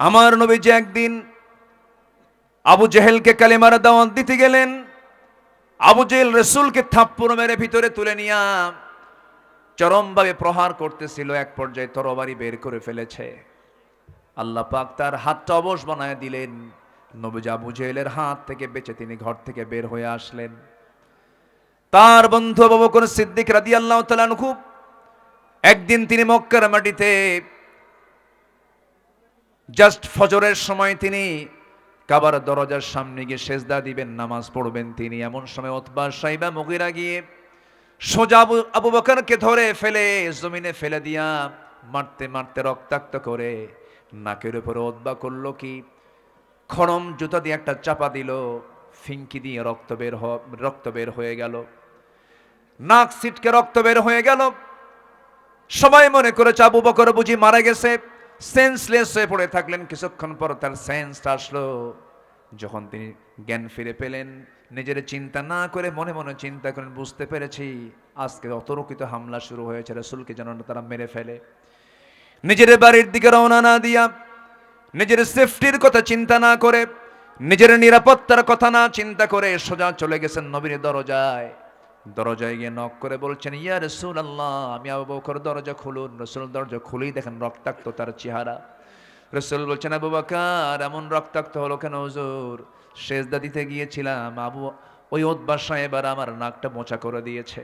আমার নবীজি একদিন আবু জেহেলকে কালেমার দাওয়াত দিতে গেলেন। আবু জেহেল রাসূলকে থাপ্পড় মেরে ভিতরে তুলে নিয়ে চরমভাবে প্রহার করতেছিল। এক পর্যায়ে তরবারি বের করে ফেলেছে। আল্লাহ পাক তার হাতটা অবশ বানায় দিলেন। নবীজি আবু জেহেলের হাত থেকে বেঁচে তিনি ঘর থেকে বের হয়ে আসলেন। তার বন্ধু আবু বকর সিদ্দিক রাদিয়াল্লাহু তাআলা আনহু একদিন তিনি মক্কার মাটিতে জাস্ট ফজরের সময় তিনি কাবার দরজার সামনে গিয়ে সেজদা দিবেন, নামাজ পড়বেন। তিনি এমন সময় উতবা সাইবা মুগীরা গিয়ে সোজা আবু বকরকে ধরে ফেলে জমিনে ফেলে দিয়া মারতে মারতে রক্তাক্ত করে নাকের উপরে উতবা করলো কি, খড়ম জুতা দিয়ে একটা চাপা দিল, ফিঙ্কি দিয়ে রক্ত বের হয়ে গেল, নাক ছিটকে রক্ত বের হয়ে গেল। সবাই মনে করেছে আবু বকর বুঝি মারা গেছে, সেন্সলেস হয়ে পড়ে থাকলেন। কিছুক্ষণ পর তার সেন্সটা আসলো। যখন তিনি জ্ঞান ফিরে পেলেন, নিজের চিন্তা না করে মনে মনে চিন্তা করেন, বুঝতে পেরেছি আজকে অতর্কিত হামলা শুরু হয়েছে, রাসূলকে যেন তারা মেরে ফেলে। নিজের বাড়ির দিকে রওনা না দিয়া, নিজের সেফটির কথা চিন্তা না করে, নিজের নিরাপত্তার কথা না চিন্তা করে সোজা চলে গেছেন নবীর দরজায়। দরজায় গিয়ে নক করে বলছেন, ইয়া রাসূলুল্লাহ, আমি আবু বকর, দরজা খুলুন। রাসূল দরজা খুলেই দেখেন রক্তাক্ত তার চেহারা। রাসূল বলছেন, আবু বকর এমন রক্তাক্ত হলো কেন হুজুর? সেজদা দিতে গিয়েছিলাম, ওই উতবা সাহেব আমার নাকটা মোচা করে দিয়েছে।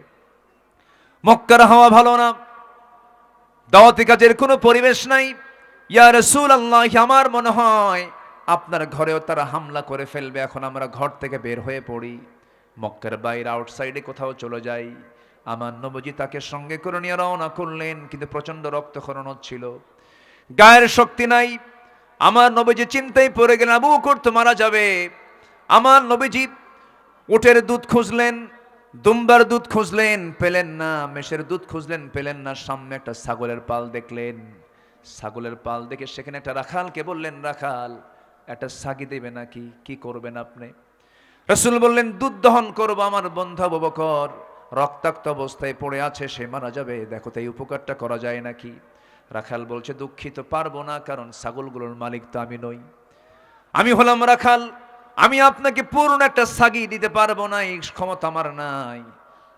মক্কার হাওয়া ভালো না, দাওয়াতি কাজের কোনো পরিবেশ নাই। ইয়া রাসূলুল্লাহ, আমার মনে হয় আপনার ঘরেও তারা হামলা করে ফেলবে, এখন আমরা ঘর থেকে বের হয়ে পড়ি, মক্কার বাইরে আউটসাইডে কোথাও চলে যাই। আমার নবীজি তাকে সঙ্গে করে নিয়ে রওনা করলেন, কিন্তু প্রচন্ড রক্তক্ষরণ হচ্ছিল, গায়ের শক্তি নাই। আমার নবীজি চিন্তায় পড়ে গেলেন, আবু বকর তো মারা যাবে। আমার নবীজি উটের দুধ খুঁজলেন, দুম্বার দুধ খুঁজলেন, পেলেন না। মেষের দুধ খুঁজলেন, পেলেন না। সামনে একটা ছাগলের পাল দেখলেন। ছাগলের পাল দেখে সেখানে একটা রাখালকে বললেন, রাখাল একটা ছাগি দেবে নাকি, কি করবেন আপনি? রাসূল বললেন, দুধ দহন করবো। আমার বন্ধু আবু বকর রক্তাক্ত অবস্থায় পড়ে আছে, সে মারা যাবে, দেখো তো এই উপকারটা করা যায় নাকি। রাখাল বলছে, দুঃখিত, পারবো না, কারণ ছাগলগুলোর মালিক তো আমি নই, আমি হলাম রাখাল, আমি আপনাকে পূর্ণ একটা ছাগি দিতে পারবো না, এই ক্ষমতা আমার নাই।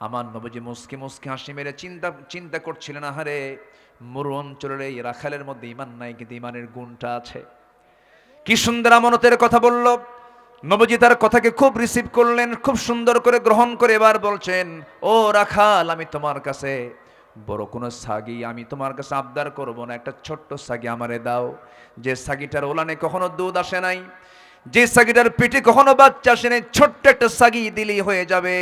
আমার নবীজি মুস্কি মুস্কি হাসি মেরে চিন্তা করছিলেন, আহারে মরু অঞ্চলের এই রাখালের মধ্যে ঈমান নাই, কিন্তু ঈমানের গুণটা আছে। কি সুন্দর আমানতের কথা বলল। নবীজি তার কথাকে খুব রিসিভ করলেন, খুব সুন্দর করে গ্রহণ করে এবার বলছেন, ও রাখাল, আমি তোমার কাছে বড় কোনো ছাগি আমি তোমার কাছে আবদার করব না, একটা ছোট্ট ছাগি আমারে দাও, যে ছাগিটার ওলানে কখনো দুধ আসে নাই, যে ছাগিটার পেটে কখনো বাচ্চা আসে নাই, ছোট্ট একটা ছাগি দিলেই হয়ে যাবে।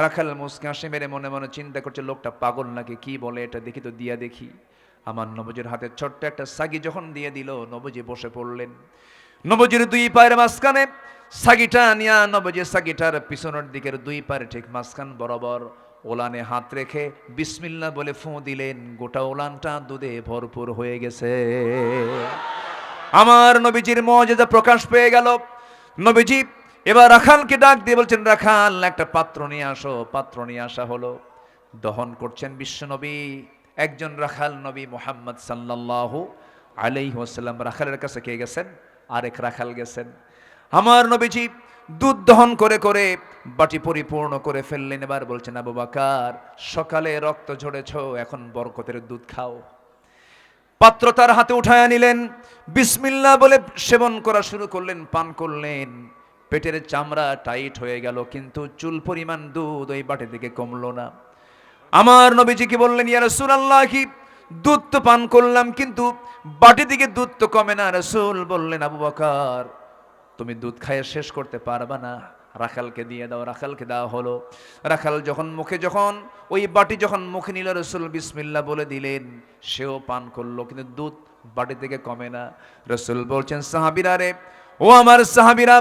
রাখাল মুস্কি হাসি মেরে মনে মনে চিন্তা করছে, লোকটা পাগল নাকি, কি বলে এটা, দেখি তো দিয়া দেখি। আমার নবীজির হাতে ছোট্ট একটা ছাগি যখন দিয়ে দিল, নবীজি বসে পড়লেন। নবীজির দুই পায়ের মাঝখানে ছাগিটা নিয়া নবীজি ছাগিটার পিছনের দিকের দুই পায়ের ঠিক মাঝখান বরাবর ওলানে হাত রেখে বিসমিল্লাহ বলে ফুঁ দিলেন। গোটা ওলানটা দুধে ভরপুর হয়ে গেছে। আমার নবীজির মুজিজা প্রকাশ পেয়ে গেল। নবীজি এবার রাখালকে ডাক দিয়ে বলছেন, রাখাল একটা পাত্র নিয়ে আসো। পাত্র নিয়ে আসা হলো। দহন করছেন বিশ্বনবী, একজন রাখাল নবী মুহাম্মদ সাল্লাল্লাহু আলাইহি ওয়াসাল্লাম। রাখালের কাছে কে গেছেন? আরেক রাখাল গেছেন। আমার নবীজি দুধ দহন করে করে বাটি পরিপূর্ণ করে ফেললেন। এবার বলছেন, আবু বকর সকালে রক্ত ঝরেছ, এখন বরকতের দুধ খাও। পাত্র তার হাতে উঠায় নিলেন, বিসমিল্লাহ বলে সেবন করা শুরু করলেন, পান করলেন। পেটের চামড়া টাইট হয়ে গেল, কিন্তু চুল পরিমাণ দুধ ওই বাটি থেকে কমলো না। আমার নবীজি কি বললেন, ইয়া রাসূলুল্লাহ, কি দুধ তো পান করলাম, কিন্তু বাটি থেকে দুধ তো কমে না। রাসূল বললেন, আবু বকর তুমি দুধ খাইয়ে শেষ করতে পারবা না, রাখালকে দিয়ে দাও। রাখালকে দেওয়া হলো। রাখাল যখন ওই বাটি যখন মুখে নিল, রাসূল বিসমিল্লাহ বলে দিলেন, সেও পান করলো, কিন্তু দুধ বাটি থেকে কমে না। রাসূল বলছেন, সাহাবীরা রে, ও আমার সাহাবীরা,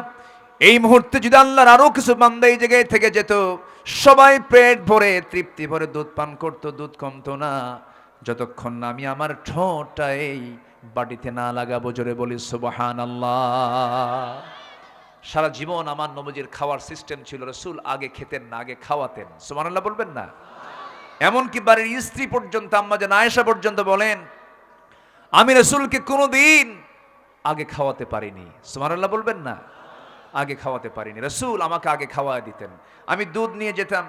এই মুহূর্তে যদি আল্লাহর আরো কিছু বান্দা এই জায়গায় থেকে যেত, সবাই পেট ভরে তৃপ্তি ভরে দুধ পান করতো, দুধ কমতো না, যতক্ষণ না আমি আমার ঠোঁটটা এই বাটিতে না লাগাবো। জোরে বলি সুবহানাল্লাহ। সারা জীবন আমার নবীজির খাওয়ার সিস্টেম ছিল, রাসূল আগে খেতেন না, আগে খাওয়াতেন। সুবহানাল্লাহ বলবেন না? এমনকি বাড়ির স্ত্রী পর্যন্ত, আম্মা জান আয়েশা পর্যন্ত বলেন, আমি রাসূলকে কোনোদিন আগে খাওয়াতে পারিনি। সুবহানাল্লাহ বলবেন না? আগে খাওয়াতে পারিনি। রাসূল আমাকে আগে খাওয়ায় দিতেন। আমি দুধ নিয়ে যেতাম,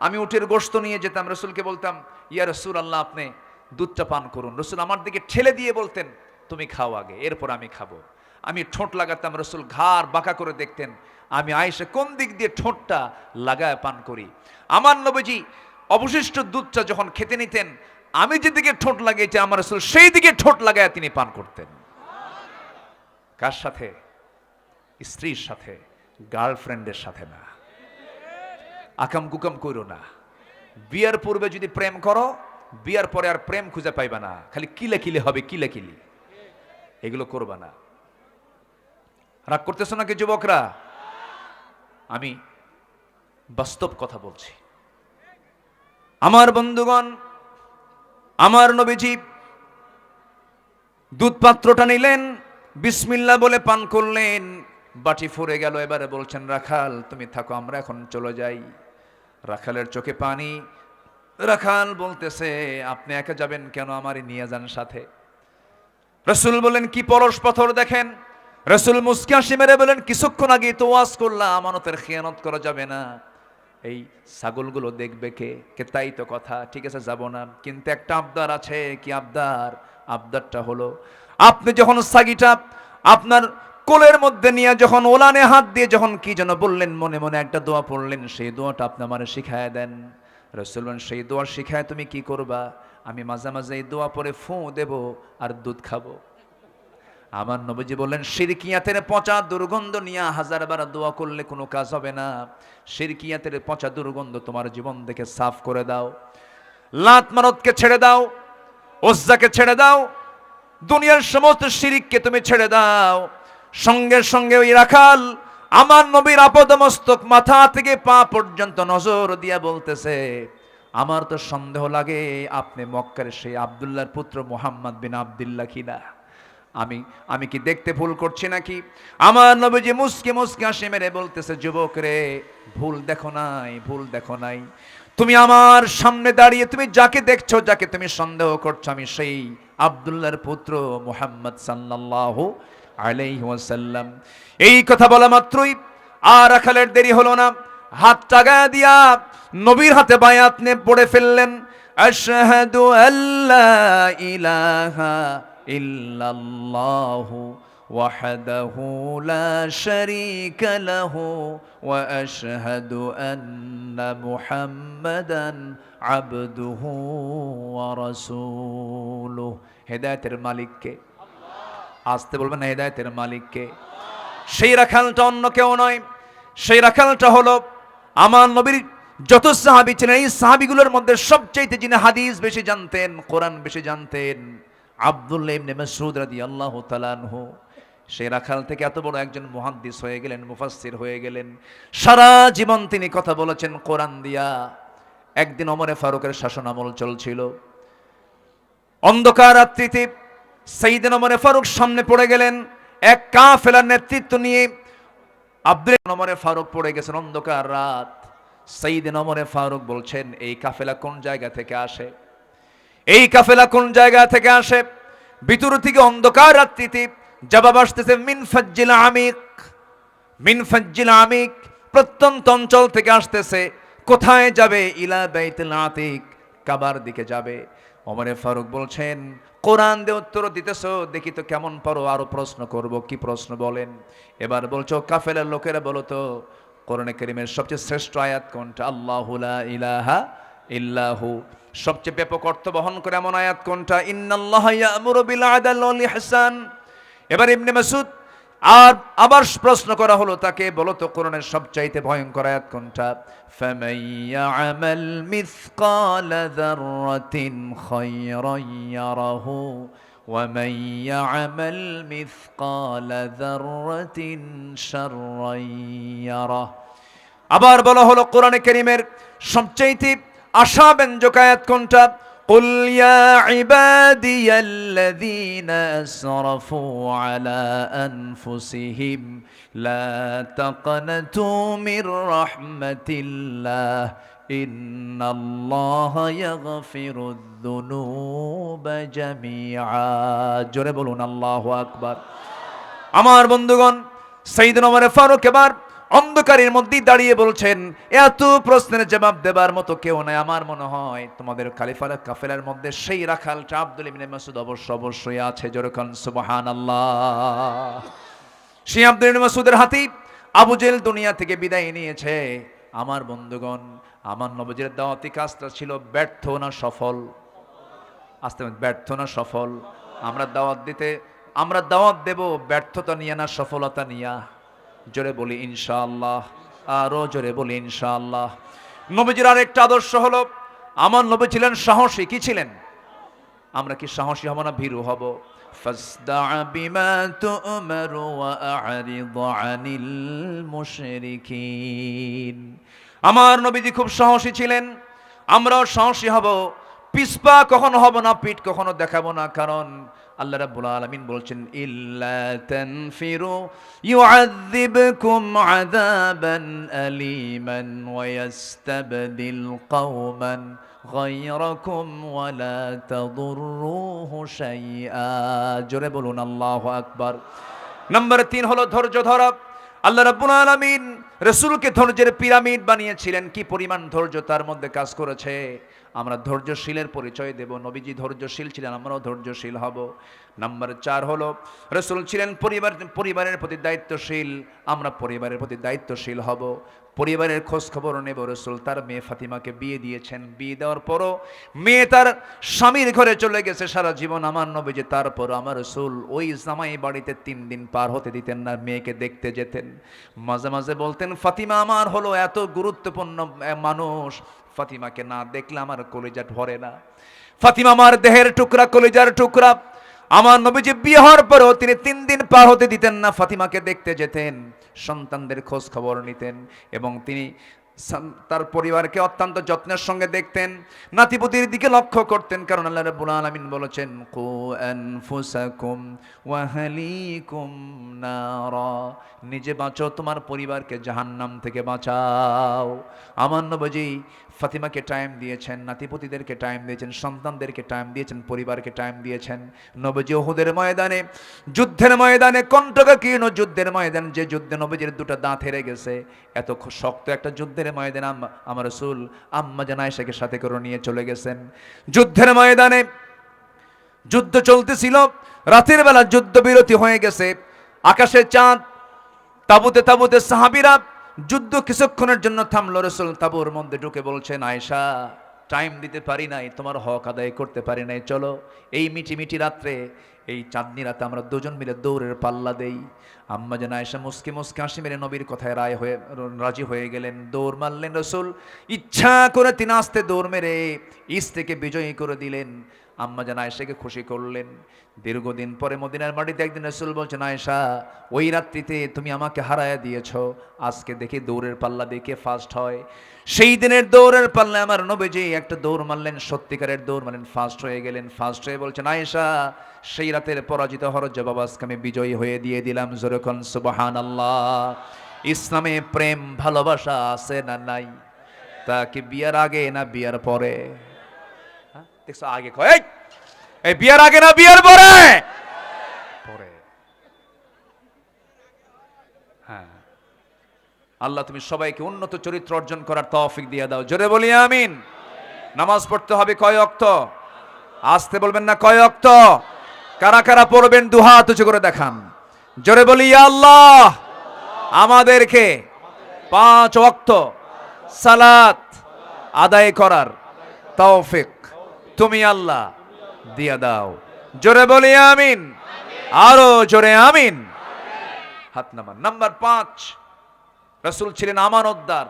আমি উটের গোশত নিয়ে যেতাম, রাসূলকে বলতাম, ইয়া রাসূলাল্লাহ আপনি দুধটা পান করুন। রাসূল আমার দিকে ঠেলে দিয়ে বলতেন, তুমি খাও আগে, এরপর আমি খাবো। আমি ঠোঁট লাগাতাম, রাসূল ঘাড় বাঁকা করে দেখতেন, আমি আয়েশা কোন দিক দিয়ে ঠোঁটটা লাগায় পান করি। আমার নবীজি অবশিষ্ট দুধটা যখন খেতে নিতেন, আমি যেদিকে ঠোঁট লাগিয়েছি আমার রাসূল সেই দিকে ঠোঁট লাগায় তিনি পান করতেন। কার সাথে? স্ত্রীর সাথে, গার্লফ্রেন্ডের সাথে না। আকাম কুকাম করো না। বিয়ার পূর্বে যদি প্রেম করো, বিয়ার পরে আর প্রেম খুঁজে পাইবা না, খালি কিলে কিলে হবে, কিলে কিলি। এগুলো করবা না। রাগ করতেছ নাকি যুবকরা? আমি বাস্তব কথা বলছি। আমার বন্ধুগণ, আমার নবীজি দুধ পাত্রটা নিলেন, বিসমিল্লাহ বলে পান করলেন, বাটি ফুরে গেল। এবারে বলছেন, রাখাল তুমি থাকো, আমরা এখন চলে যাই। রাখালের চোখে পানি। রাখাল বলতেছে, আপনি একা যাবেন কেন, আমারই নিয়ে যান সাথে। রাসূল বলেন, কি পরশ পাথর দেখেন। রাসূল মুস্কি হাসি মেরে বলেন, কিছুক্ষণ আগে তো ওয়াজ করলাম আমানতের খেয়ানত করা যাবে না, এই ছাগলগুলো দেখবে কে কে, তাই তো কথা, ঠিক আছে যাব না, কিন্তু একটা আবদার আছে। কি আবদার? আবদারটা হলো, আপনি যখন ছাগিটা আপনার কোলের মধ্যে নিয়ে যখন ওলানে হাত দিয়ে যখন কি যেন বললেন, মনে মনে একটা দোয়া পড়লেন, সেই দোয়াটা আপনি আমারে শিখায় দেন। রাসূল বলেন, সেই দোয়া শিখায় তুমি কি করবা? আমি মাঝে মাঝে এই দোয়া পরে ফু দেব আর দুধ খাবো। আমার নবীজি বললেন, শিরকিয়াতের পচা দুর্গন্ধ নিয়ে হাজারবার দোয়া করলে কোনো কাজ হবে না। শিরকিয়াতের পচা দুর্গন্ধ তোমার জীবন থেকে সাফ করে দাও। লাত মারতকে ছেড়ে দাও, উজ্জাকে ছেড়ে দাও, দুনিয়ার সমস্ত শিরিককে তুমি ছেড়ে দাও। সঙ্গে সঙ্গে ওই রাখাল আমার নবীর আপাদমস্তক মাথা থেকে পা পর্যন্ত নজর দিয়া বলতেছে, আমার তো সন্দেহ লাগে আপনি মক্কার সেই আব্দুল্লাহর পুত্র মুহাম্মদ বিন আব্দুল্লাহ কিনা। আমি কি দেখতে ভুল করছি নাকি? আমার নবীজি মুস্কি মুস্কি হাসি মেরে বলতেছে, যুবক রে, ভুল দেখো নাই, ভুল দেখো নাই। তুমি আমার সামনে দাঁড়িয়ে তুমি যাকে দেখছো, যাকে তুমি সন্দেহ করছো, আমি সেই আব্দুল্লাহর পুত্র মুহাম্মদ সাল্লাল্লাহু আলাইহি ওয়াসাল্লাম। এই কথা বলা মাত্রই আর রাখালের দেরি হলো না, হাত টাগায়া দিয়া নবীর হাতে বায়াত নে পড়ে ফেললেন। আশহাদু আল্লা ইলাহা ইল্লাল্লাহু ওয়াহদাহু লা শারীকা লাহু ওয়া আশহাদু আন্না মুহাম্মাদান আবদুহু ওয়া রাসূলুহু। হেদায়েতের মালিক কে? আসতে বলবেন না, হেদায়েতের মালিক কে? সেই রাখালটা অন্য কেউ নয়, সেই রাখালটা হলো আমার নবীর যত সাহাবী ছিলেন, এই সাহাবীগুলোর মধ্যে সবচেয়ে যিনি হাদিস বেশি জানতেন, কোরআন বেশি জানতেন, আব্দুল্লাহ ইবনে মাসউদ রাদিয়াল্লাহু তাআলা আনহু। সেই রাখাল থেকে এত বড় একজন মুহাদ্দিস হয়ে গেলেন, মুফাসসির হয়ে গেলেন। সারা জীবন তিনি কথা বলেছেন কোরআন দিয়া। একদিন ওমরে ফারুকের শাসন আমল চলছিল, অন্ধকার রাত্রিতে সাইয়েদনা ওমরে ফারুক সামনে পড়ে গেলেন এক কাফেলার নেতৃত্ব নিয়ে। আব্দুল্লাহ ওমরে ফারুক পড়ে গেছেন, অন্ধকার রাত। সাইয়েদনা ওমরে ফারুক বলছেন, এই কাফেলা কোন জায়গা থেকে আসে? এই কাফেলা কোন জায়গা থেকে আসে? ভিতর থেকে অন্ধকার রাত্রিতে জবাব আসতেছে, মিন ফাজ্জিল আমিক, মিন ফাজ্জিল আমিক, প্রত্যন্ত অঞ্চল থেকে আসতেছে। কোথায় যাবে? ইলা বাইতুল আতিক, কাবার দিকে যাবে। ওমরে ফারুক বলছেন, কোরআন দিয়ে উত্তর দিতেছো, দেখি তো কেমন পারো, আরো প্রশ্ন করব। কি প্রশ্ন বলেন? এবার বলছো, কাফেলার লোকেরা বলো তো কোরআনে কারীমের সবচেয়ে শ্রেষ্ঠ আয়াত কোনটা? আল্লাহু লা ইলাহা ইল্লাহু। সবচেয়ে ব্যাপক অর্থ বহন করে এমন আয়াত কোনটা? ইন্নাল্লাহা ইয়া'মুরু বিল আদলি ওয়াল ইহসান। এবার ইবনে মাসউদ আর আবার প্রশ্ন করা হলো তাকে, বলো তো কোরআনের সবচাইতে ভয়ঙ্কর আয়াত কোনটা? ফামান ইয়া'মাল মিসকালা যাররাতিন খায়রান ইয়ারাহু ওয়া মান ইয়া'মাল মিসকালা যাররাতিন শাররান ইয়ারাহ। আবার বলা হলো কোরআনে কারীমের সবচাইতে আশাব্যঞ্জক আয়াত কোনটা? قل يا عبادي الذين أسرفوا على أنفسهم لا تقنطوا من رحمة الله إن الله يغفر الذنوب جميعا। জোরে বলুন আল্লাহু আকবার। আমার বন্ধুগণ, সাইয়েদনা ওমর ফারুক এবার অন্ধকারের মধ্যে দাঁড়িয়ে বলছেন, এত প্রশ্নের জবাব দেবার মতো কেউ নাই। আমার মনে হয় তোমাদের খলিফার কাফেলার মধ্যে সেই রাখালটা আব্দুল ইবনে মাসউদ অবশ্যই আছে। জোরে কোন সুবহানাল্লাহ। সেই আব্দুল ইবনে মাসউদের হাতেই আবু জেহেল দুনিয়া থেকে বিদায় নিয়েছে। আমার বন্ধুগণ, আমার নবীজির দাওয়াতি কাজটা ছিল ব্যর্থ না সফল? আসতে ব্যর্থ না সফল? আমরা দাওয়াত দেব ব্যর্থতা নিয়ে না সফলতা নিয়ে? জোরে বলি ইনশাআল্লাহ, আরো জোরে বলি ইনশাআল্লাহ। নবীজির আরেকটা আদর্শ হলো, আমার নবী ছিলেন সাহসী। কি ছিলেন? আমরা কি সাহসী হব না ভীরু হব? ফাসদা বিমা তু'মার ওয়া আ'রিদ আনিল মুশরিকিন। আমার নবীজি খুব সাহসী ছিলেন, আমরাও সাহসী হব। পিছপা কখনো হব না, পিঠ কখনো দেখাবো না। কারণ আল্লাহ রাব্বুল আলামিন বলছেন, ইল্লা তানফিরু ইউআযযিবকুম আযাবান আলীমান ওয়া ইস্তাবদিল কওমান গায়রাকুম ওয়া লা তাদুররুহু শাইআ। জোরে বলুন আল্লাহু আকবার। নাম্বার 3 হলো ধৈর্য ধরা। আল্লাহ রাব্বুল আলামিন রাসূলকে ধৈর্যের পিরামিড বানিয়েছিলেন। কি পরিমাণ ধৈর্য তার মধ্যে কাজ করেছে। আমরা ধৈর্যশীলের পরিচয় দেব। নবীজি ধৈর্যশীল ছিলেন, আমরাও ধৈর্যশীল হব। নাম্বার 4 হলো রাসূল ছিলেন পরিবারের প্রতি দায়িত্বশীল। আমরা পরিবারের প্রতি দায়িত্বশীল হব। পরিবারের খোঁজ খবর নেব। রাসূল তার মেয়ে ফাতিমাকে বিয়ে দিয়েছেন। বিয়ে দেওয়ার পরও মেয়ে তার স্বামীর ঘরে চলে গেছে সারা জীবন। আমার নবীজি তারপর আমার রাসূল ওই জামাই বাড়িতে 3 দিন পার হতে দিতেন না, মেয়েকে দেখতে যেতেন। মাঝে মাঝে বলতেন, ফাতিমা আমার হলো এত গুরুত্বপূর্ণ মানুষ, ফাতিমাকে না দেখলে আমার কলিজা ভরে না। ফাতিমা আমার দেহের টুকরা, কলিজার টুকরা। আমার নবীজি বিয়ে হওয়ার পরেও তিনি 3 দিন পার হতে দিতেন না, ফাতিমাকে দেখতে যেতেন, সন্তানদের খোঁজ খবর নিতেন এবং তিনি তার পরিবারকে অত্যন্ত যত্নের সঙ্গে দেখতেন, নাতিপুতির দিকে লক্ষ্য করতেন। কারণ আল্লাহ রাব্বুল আলামিন বলেছেন, কু আনফুসাকুম ওয়া আহলিকুম নারা। নিজে বাঁচো, তোমার পরিবারকে জাহান্নাম থেকে বাঁচাও। আমার নবীজি ফাতিমাকে টাইম দিয়েছেন, নাতিপুতিদেরকে টাইম দিয়েছেন, সন্তানদেরকে টাইম দিয়েছেন, পরিবারকে টাইম দিয়েছেন। নবীজি উহুদের ময়দানে, যুদ্ধের ময়দানে, কণ্টকাকীর্ণ যুদ্ধের ময়দান, যে যুদ্ধে নবীজির 2টা দাঁত হেরে গেছে, এত শক্ত একটা যুদ্ধের ময়দানে আমার রাসূল আম্মা জান আয়েশাকে সাথে করে নিয়ে চলে গেছেন। যুদ্ধের ময়দানে যুদ্ধ চলতেছিল, রাতের বেলা যুদ্ধ বিরতি হয়ে গেছে, আকাশে চাঁদ, তাবুতে তাবুতে সাহাবীরা, যুদ্ধ কিছুক্ষণের জন্য থামলো। রাসূল তাবুর মধ্যে ঢুকে বলছেন, আয়েশা টাইম দিতে পারি নাই, তোমার হক আদায় করতে পারি নাই, চলো এই মিটি মিটি রাত্রে, এই চাঁদনি রাতে আমরা দুজন মিলে দৌড়ের পাল্লা দেই। আম্মা জান আয়েশা মুস্কি মুস্কি হাসি মেরে নবীর কথায় রাজি হয়ে গেলেন। দৌড় মারলেন রাসূল। ইচ্ছা করে তিনি আস্তে দৌড় মেরে ইসকে বিজয়ী করে দিলেন। আম্মা জান আয়েশাকে খুশি করলেন। দীর্ঘদিন পরে মদিনার মাটিতে একদিন রাসূল বলছেন, আয়েশা ওই রাত্রিতে তুমি আমাকে হারায়া দিয়েছ, আজকে দেখি দৌড়ের পাল্লা দেখে ফার্স্ট হয়। সেই দিনের দৌড়ের পাল্লায় আমার নবীজি একটা দৌড় মারলেন, সত্যিকারের দৌড় মারলেন, ফার্স্ট হয়ে গেলেন। ফার্স্ট হয়ে বলছেন, আয়েশা সেই রাতের পরাজিত হওয়ার জবাব আজকে আমি বিজয়ী হয়ে দিয়ে দিলাম। জোরে কোন সুবহানাল্লাহ। ইসলামে প্রেম ভালোবাসা আছে না নাই? তা কি বিয়ার আগে না বিয়ার পরে? দেখছো আগে কয়, এই বিয়ার আগে না বিয়ার পরে? পরে। হ্যাঁ, আল্লাহ তুমি সবাইকে উন্নত চরিত্র অর্জন করার তৌফিক দিয়ে দাও। জোরে বলি আমিন। নামাজ পড়তে হবে কয় ওয়াক্ত? আসতে বলবেন না, কয় ওয়াক্ত? কারা কারা পড়বেন দুহাত উঁচু করে দেখান। জোরে বলি, ইয়া আল্লাহ আমাদেরকে 5 ওয়াক্ত সালাত আদায় করার তৌফিক তুমি আল্লাহ দিয়া দাও। জোরে বলি আমিন। আরো জোরে আমিন। হাত নামান। নাম্বার 5, রাসূল ছিলেন আমানতদার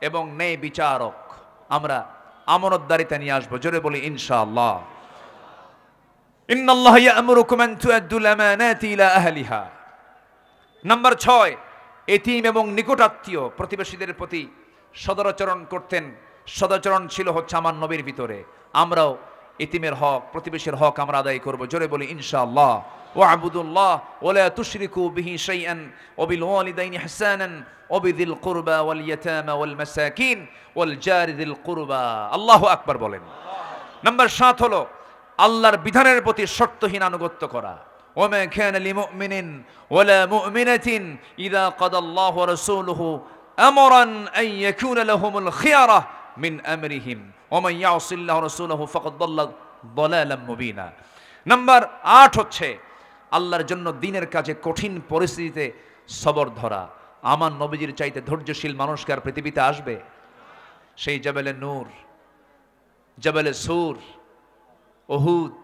এবং ন্যায় বিচারক। আমরা আমানতদারিতা নিয়ে আসবো। জোরে বলি ইনশাআল্লাহ। ইন্নাল্লাহ ইয়া'মুরুকুম আন তু'আদ্দুল আমানাতি ইলা আহলিহা। নাম্বার 6, এতিম এবং নিকটাত্মীয় প্রতিবেশীদের প্রতি সদাচরণ করতেন। সদাচরণ ছিল হচ্ছে আমার নবীর ভিতরে। আমরাও এতিমের হক, প্রতিবেশীর হক আমরা আদায় করব। জোরে বলি ইনশাআল্লাহ। ওয়া'বুদুল্লাহ ওয়া লা তুশরিকু বিহি শাইআন ওয়া বিল ওয়ালিদাইনি ইহসানান ওয়া বিযিল কুরবা ওয়াল ইয়াতামা ওয়াল মাসাকিন ওয়াল জারি যিল কুরবা। আল্লাহু আকবার বলেন। নাম্বার 7 হলো আল্লাহর বিধানের প্রতি শর্তহীন আনুগত্য করা। ওয়ামা কানা লিমুমিনিন ওয়ালা মুমিনাতিন ইযা কাদাল্লাহু ওয়া রাসূলুহু আমরান আন ইয়াকুনা লাহুমুল খিয়ারা মিন আমরিহিম ওয়া মান ইয়াসিল্লাহু ওয়া রাসূলুহু ফাকাদ দাল্লা দালালাম মুবিনা। নাম্বার 8 হচ্ছে আল্লাহর জন্য দ্বীনের কাজে কঠিন পরিস্থিতিতে সবর ধরা। আমার নবীজির চাইতে ধৈর্যশীল মানুষ কি আর পৃথিবীতে আসবে? সেই জাবেলে নূর, জাবেলে সুর, উহুদ,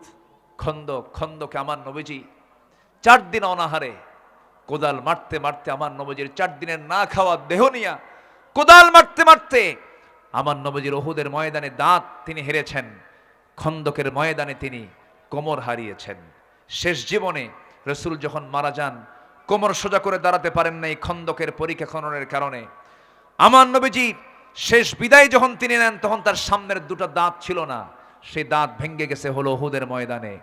খন্দকে আমার নবীজি 4 দিন অনাহারে কোদাল মারতে মারতে, আমার নবীজির 4 দিনের না খাওয়া দেহ নিয়া কোদাল মারতে মারতে আমার নবীজির উহুদের ময়দানে দাঁত তিনি হেরেছেন, খন্দকের ময়দানে তিনি কোমর হারিয়েছেন। শেষ জীবনে রাসূল যখন মারা যান, কোমর সোজা করে দাঁড়াতে পারেন নাই খন্দকের পরীক্ষা খননের কারণে। আমার নবীজি শেষ বিদায় যখন তিনি নেন, তখন তার সামনের 2টা দাঁত ছিল না, সেই দাঁত ভেঙে গেছে হলো উহুদের ময়দানে।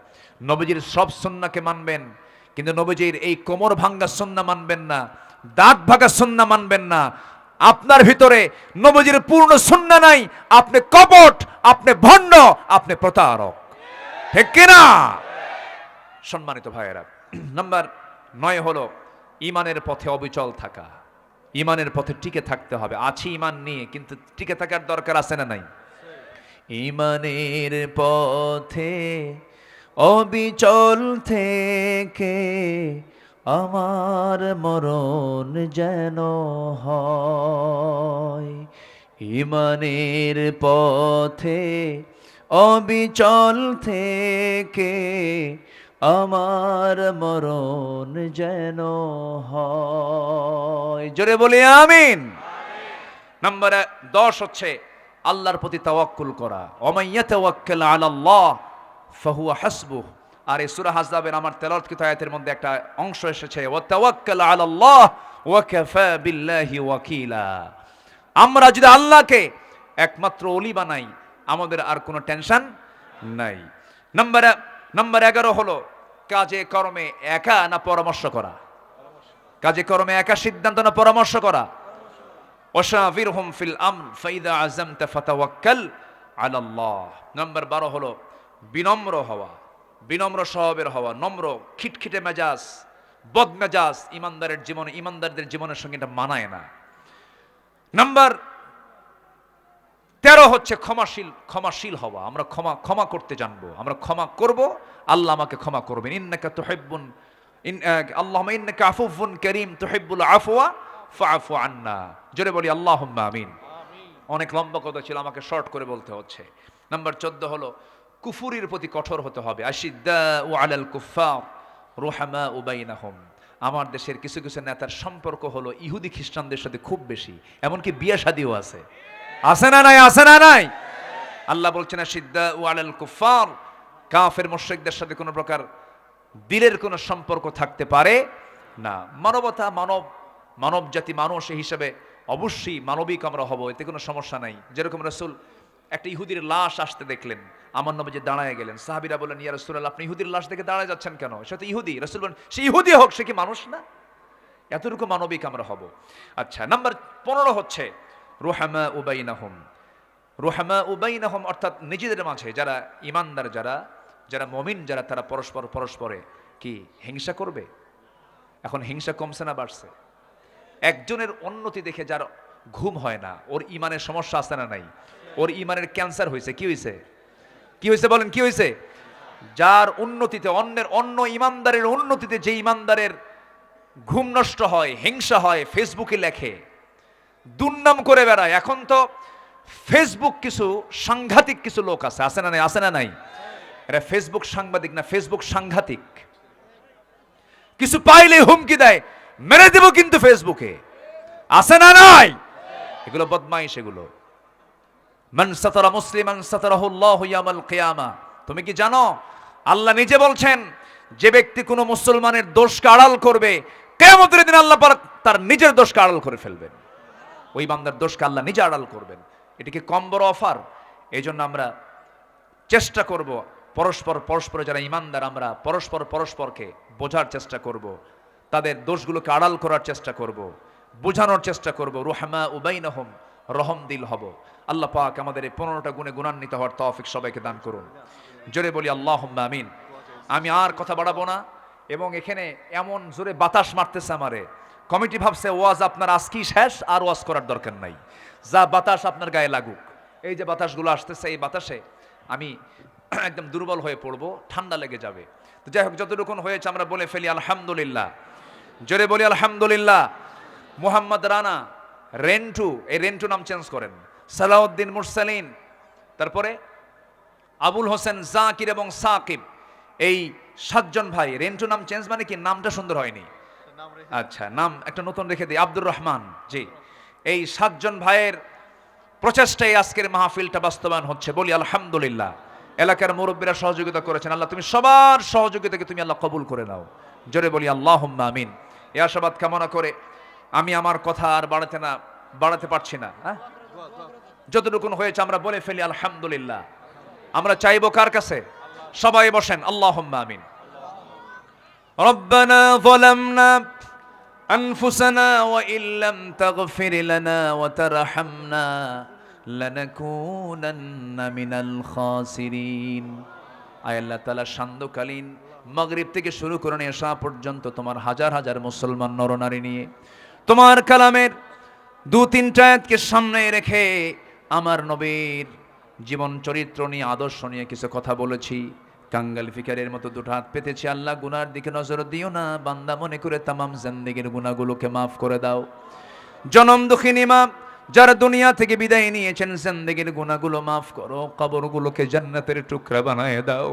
নবীজির সব সুন্নাহকে মানবেন, কিন্তু নবীজির এই কোমর ভাঙ্গা সুন্নাহ মানবেন না, দাঁত ভাঙা সুন্নাহ মানবেন না। আপনার ভিতরে নবীজির পূর্ণ সুন্নাহ নাই, আপনি কপট, আপনি ভণ্ড, আপনি প্রতারক, ঠিক কিনা? সম্মানিত ভাইয়েরা, নাম্বার 9 হলো ঈমানের পথে অবিচল থাকা। ঈমানের পথে টিকে থাকতে হবে। আছি ঈমান নিয়ে, কিন্তু টিকে থাকার দরকার আছে না নাই? ঈমানের পথে অবিচল থেকে আমার মরণ যেন হয়। ঈমানের পথে অবিচল থেকে আমার মরণ যেন হয়। জোরে বলি আমিন। নাম্বার 10 হচ্ছে আল্লাহর প্রতি তাওয়াক্কুল করা। ওয়া ইয়াতাওয়াক্কাল আলাল্লাহ ফাহুয়া হাসবুহ। আর এই সূরা আহজাবের আমার তেলাওয়াতকৃত আয়াতের মধ্যে একটা অংশ এসেছে, ওয়া তাওয়াক্কাল আলাল্লাহ ওয়া কাফা বিল্লাহি ওয়াকিলা। আমরা যদি আল্লাহকে একমাত্র ওলি বানাই, আমাদের আর কোনো টেনশন নাই। নাম্বার 11 হলো কাজে কর্মে একা না পরামর্শ করা। কাজে কর্মে একা সিদ্ধান্ত না পরামর্শ করা। ওয়াশাবিরহুম ফিল আমর ফাইদা আযামতা ফাতাওয়াক্কাল আলাল্লাহ। নাম্বার 12 হলো বিনম্র হওয়া, বিনম্র স্বভাবের হওয়া, নম্র, খিটখিটে মেজাজ, বদমেজাজ ইমানদারদের জীবনের সঙ্গে এটা মানায় না। নাম্বার 13 হচ্ছে ক্ষমাশীল হওয়া। আমরা ক্ষমা করতে জানবো, আমরা ক্ষমা করব, আল্লাহ আমাকে ক্ষমা করবেন। আল্লাহুম্মা ইন্নাকা আফুউন কারীম তুহিব্বুল আফওয়া ফাআফু আন্না। জোরে বলি আল্লাহুম্মা আমিন। অনেক লম্বা কথা ছিল, আমাকে শর্ট করে বলতে হচ্ছে। নাম্বার 14 হলো কুফুরির প্রতি কঠোর হতে হবে। আশিদ্দাউ আলাল কুফফার রুহামাউ বাইনাহুম। আমার দেশের কিছু কিছু নেতার সম্পর্ক হলো ইহুদি খ্রিস্টানদের সাথে খুব বেশি, এমনকি বিয়ে শাদীও আছে। আছে না নাই? আছে না নাই? আল্লাহ বলছেন আশিদ্দাউ আলাল কুফফার, কাফের মুশরিকদের সাথে কোনো প্রকার দিলের কোনো সম্পর্ক থাকতে পারে না। মানবতা, মানব জাতি, মানুষ হিসেবে অবশ্যই মানবিক আমরা হব, এতে কোনো সমস্যা নাই। যেরকম রাসূল একটা ইহুদির লাশ আসতে দেখলেন, আমার নবী যে দাঁড়ায় গেলেন, সাহাবীরা বললেন, ইয়া রাসূলুল্লাহ, আপনি ইহুদির লাশ দেখে দাঁড়ায় যাচ্ছেন কেন? সে তো ইহুদি। রাসূল বলেন, সে ইহুদি হোক, সে কি মানুষ না? এতটুকু মানবিক আমরা হব। আচ্ছা, নাম্বার 15 হচ্ছে রুহামাউ বাইনাহুম। রুহামাউ বাইনাহুম অর্থাৎ নিজেদের মাঝে যারা ঈমানদার, যারা মুমিন, তারা পরস্পরে কি হিংসা করবে? এখন হিংসা কমছে না বাড়ছে? একজনের উন্নতি দেখে যার ঘুম হয় না, ওর ঈমানের সমস্যা আছে না নাই? ওর ঈমানের ক্যান্সার হয়েছে। কি হয়েছে বলেন, কি হয়েছে? যার উন্নতিতে, অন্য ঈমানদারের উন্নতিতে যে ঈমানদারের ঘুম নষ্ট হয়, হিংসা হয়, ফেসবুকে লেখে, দুর্নাম করে বেড়ায়। এখন তো ফেসবুক কিছু সাংঘাতিক কিছু লোক আছে না নাই? আছে না নাই? এরা ফেসবুক সাংবাদিক না, ফেসবুক সাংঘাতিক। কিছু পাইলে হুমকি দেয়, মেরে দেব কিন্তু ফেসবুকে। আছে না নাই? এগুলো বদমাইশ। এগুলো মান সাতারা মুসলিমান সাতারাহুল্লাহু ইয়াউমাল কিয়ামা। তুমি কি জানো আল্লাহ নিজে বলছেন, যে ব্যক্তি কোনো মুসলমানের দোষকে আড়াল করবে, কিয়ামতের দিন আল্লাহ পাক তার নিজের দোষকে আড়াল করে ফেলবেন। ওই বান্দার দোষকে আল্লাহ নিজে আড়াল করবেন। এটা কি কম বড় অফার? এই জন্য আমরা চেষ্টা করব, পরস্পর যারা ঈমানদার, আমরা পরস্পরকে বোঝার চেষ্টা করব, তাদের দোষগুলোকে আড়াল করার চেষ্টা করব, বোঝানোর চেষ্টা করব। রুহামাউ বাইনাহুম, রহম দিল হব। আল্লাহ পাক আমাদের এই 15টা গুণে গুণান্বিত হওয়ার তৌফিক সবাইকে দান করুন। জোরে বলি আল্লাহুম্মা আমিন। আমি আর কথা বাড়াবো না, এবং এখানে এমন জোরে বাতাস মারতেছে আমারে, কমিটি ভাবছে ওয়াজ আপনার আজকেই শেষ, আর ওয়াজ করার দরকার নাই, যা বাতাস আপনার গায়ে লাগুক। এই যে বাতাসগুলো আসতেছে, এই বাতাসে আমি একদম দুর্বল হয়ে পড়বো, ঠান্ডা লেগে যাবে। তো যাই হোক, যতটুকুন হয়েছে আমরা বলে ফেলি আলহামদুলিল্লাহ, জোরে বলি আলহামদুলিল্লাহ। মোহাম্মদ রানা, রেন্টু, এই রেন্টু নাম চেঞ্জ করেন, সালাউদ্দিন মুরসালিন, তারপরে আবুল হোসেন জাকির এবং সাকিব, এই 7 জন ভাই। রেন্টু নাম চেঞ্জ মানে কি, নামটা সুন্দর হয়নি, আচ্ছা নাম একটা নতুন রেখে দিই, আব্দুর রহমান জি। এই 7 জন ভাইয়ের প্রচেষ্টায় আজকের মাহফিলটা বাস্তবায়ন হচ্ছে, বলি আলহামদুলিল্লাহ। এলাকার মুরব্বীরা সহযোগিতা করেছেন, আল্লাহ তুমি সবার সহযোগিতাকে তুমি আল্লাহ কবুল করে নাও, জোরে বলি আল্লাহুম্মা আমিন। এই আশাবাদ কামনা করে আমি আমার কথা আর বাড়াতে পারছি না, হ্যাঁ, যতটুকুন হয়েছে আমরা বলে ফেলি আলহামদুলিল্লাহ। আমরা চাইবো কার কাছে? সবাই বসেন, আল্লাহুম্মা আমিন। রব্বানা যালামনা আনফুসানা ওয়া ইল্লাম তাগফির লানা ওয়া তারহামনা লানাকুনান্না মিনাল খাসিরিন। আয় আল্লাহ তাআলা, সান্ধ্যকালীন মাগরিব থেকে শুরু করে এশা পর্যন্ত তোমার হাজার হাজার মুসলমান নরনারী নিয়ে তোমার কালামের 2-3টা আয়াতকে সামনে রেখে আমার নবীর জীবন চরিত্র নিয়ে, আদর্শ নিয়ে কিছু কথা বলেছি। কাঙ্গাল ফিকারের মতো 2 হাত পেতেছি, আল্লাহ গুনার দিকে নজর দিও না, বান্দা মনে করে তামাম জিন্দেগীর গুনাহগুলোকে মাফ করে দাও। জনম দুঃখিনী মা যারা দুনিয়া থেকে বিদায় নিয়েছেন, জিন্দেগীর গুনাহগুলো মাফ করো, কবরগুলোকে জান্নাতের টুকরা বানায় দাও।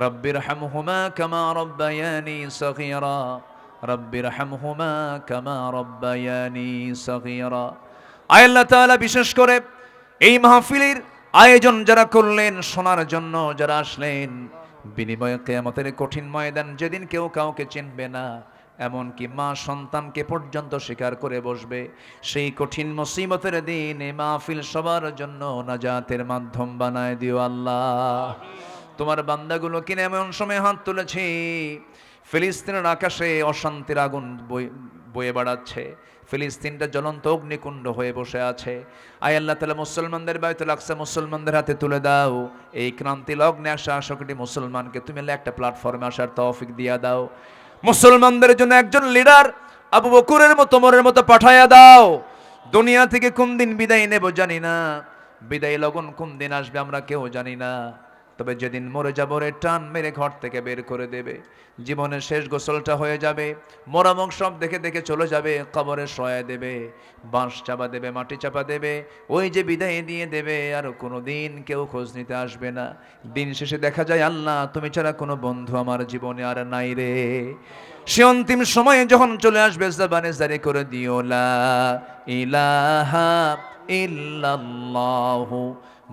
রব্বির হামহুমা কামা রব্বায়ানি সগীরা, রব্বির হামহুমা কামা রব্বায়ানি সগীরা। আয় আল্লাহ তাআলা, বিশেষ করে এই মাহফিলের আয়োজন যারা করলেন, শোনার জন্য যারা আসলেন, বিনিময়ে কিয়ামতের কঠিন ময়দান যেদিন কেউ কাউকে চিনবে না, এমনকি মা সন্তানকে পর্যন্ত স্বীকার করে বসবে, সেই কঠিন মুসিবতের দিন এই মাহফিল সবার জন্য নাজাতের মাধ্যম বানায় দিও আল্লাহ। তোমার বান্দাগুলো কিনে এমন সময় হাত তুলেছি, ফিলিস্তিনের আকাশে অশান্তির আগুন বয়ে বেড়াচ্ছে, ফিলিস্তিনটা জ্বলন্ত অগ্নিকুণ্ড হয়ে বসে আছে। আয় আল্লাহ তাআলা, মুসলমানদের বাইতুল আকসা মুসলমানদের হাতে তুলে দাও। এই ক্রান্তি লগ্নে আসা 100 কোটি মুসলমানকে তুমি একটা প্ল্যাটফর্মে আসার তৌফিক দিয়া দাও। মুসলমানদের জন্য একজন লিডার আবু বকরের মতো, ওমরের মতো পাঠায়া দাও। দুনিয়া থেকে কোন দিন বিদায় নেব জানি না, বিদায় লগন কোন দিন আসবে আমরা কেউ জানি না, তবে যেদিন মরে যাব রে টান মেরে ঘর থেকে বের করে দেবে, জীবনের শেষ গোসলটা হয়ে যাবে, মোরামুখ সব দেখে দেখে চলে যাবে, কবরে শোয়া দেবে, বাঁশ চাপা দেবে, মাটি চাপা দেবে, ওই যে বিদায় দিয়ে দেবে, আর কোনো দিন কেউ খোঁজ নিতে আসবে না। দিন শেষে দেখা যায় আল্লাহ তুমি ছাড়া কোনো বন্ধু আমার জীবনে আর নাই রে। সে অন্তিম সময়ে যখন চলে আসবে, জবানে জারি করে দিও লা ইলাহা ইল্লাল্লাহু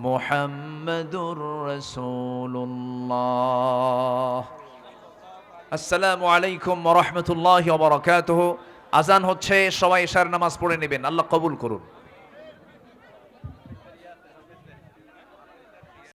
মুহাম্মাদুর রাসূলুল্লাহ। আসসালামু আলাইকুম ওয়া রাহমাতুল্লাহি ওয়া বারাকাতুহু। আজান হচ্ছে, সবাই ইশার নামাজ পড়ে নেবেন, আল্লাহ কবুল করুন।